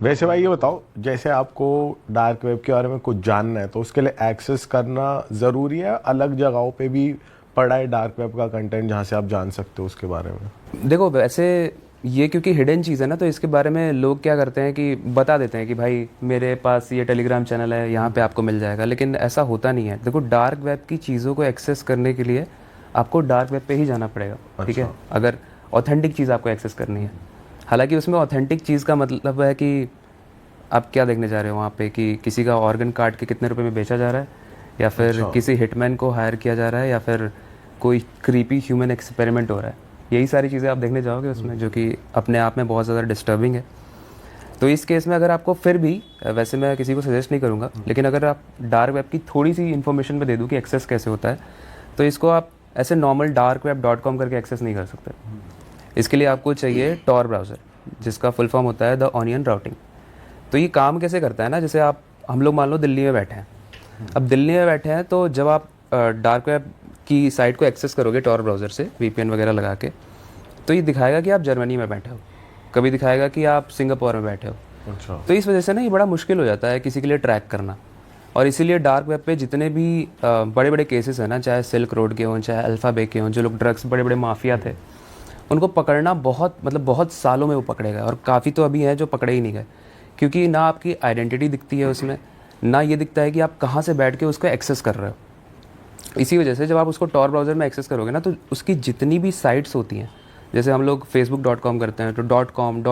वैसे भाई ये बताओ, जैसे आपको डार्क वेब के बारे में कुछ जानना है तो उसके लिए एक्सेस करना ज़रूरी है, अलग जगहों पे भी पड़ा है डार्क वेब का कंटेंट जहाँ से आप जान सकते हो उसके बारे में? देखो वैसे ये क्योंकि हिडन चीज़ है ना, तो इसके बारे में लोग क्या करते हैं कि बता देते हैं कि भाई मेरे पास ये टेलीग्राम चैनल है, यहाँ पे आपको मिल जाएगा, लेकिन ऐसा होता नहीं है। देखो डार्क वेब की चीज़ों को एक्सेस करने के लिए आपको डार्क वेब पे ही जाना पड़ेगा, ठीक है, अच्छा। अगर ऑथेंटिक चीज़ आपको एक्सेस करनी है। हालांकि उसमें ऑथेंटिक चीज़ का मतलब है कि आप क्या देखने जा रहे हो वहाँ पे, कि किसी का ऑर्गन काट के कितने रुपए में बेचा जा रहा है, या फिर अच्छा। किसी हिटमैन को हायर किया जा रहा है, या फिर कोई क्रीपी ह्यूमन एक्सपेरिमेंट हो रहा है। यही सारी चीज़ें आप देखने जाओगे उसमें, जो कि अपने आप में बहुत ज़्यादा डिस्टर्बिंग है। तो इस केस में अगर आपको फिर भी, वैसे मैं किसी को सजेस्ट नहीं करूँगा, लेकिन अगर आप डार्क वेब की थोड़ी सी इन्फॉर्मेशन मैं दे दूँ कि एक्सेस कैसे होता है, तो इसको आप ऐसे नॉर्मल darkweb.com करके एक्सेस नहीं कर सकते। इसके लिए आपको चाहिए टॉर ब्राउज़र, जिसका फुल फॉर्म होता है द ऑनियन राउटिंग। तो ये काम कैसे करता है ना, जैसे आप, हम लोग मान लो दिल्ली में बैठे हैं। अब दिल्ली में बैठे हैं तो जब आप डार्क वेब की साइट को एक्सेस करोगे टॉर ब्राउज़र से वीपीएन वगैरह लगा के, तो ये दिखाएगा कि आप जर्मनी में बैठे हो, कभी दिखाएगा कि आप सिंगापुर में बैठे हो। अच्छा। तो इस वजह से ना ये बड़ा मुश्किल हो जाता है किसी के लिए ट्रैक करना। और इसीलिए डार्क वेब पे जितने भी बड़े बड़े केसेस हैं ना, चाहे सिल्क रोड के हों, चाहे अल्फ़ा बे के हों, जो लोग ड्रग्स बड़े बड़े माफिया थे, उनको पकड़ना बहुत, मतलब बहुत सालों में वो पकड़े गए, और काफ़ी तो अभी हैं जो पकड़े ही नहीं गए, क्योंकि ना आपकी आइडेंटिटी दिखती है उसमें, ना ये दिखता है कि आप कहाँ से बैठ के उसको एक्सेस कर रहे हो। इसी वजह से जब आप उसको टॉर ब्राउज़र में एक्सेस करोगे ना, तो उसकी जितनी भी साइट्स होती हैं, जैसे हम लोग facebook.com करते हैं, तो .com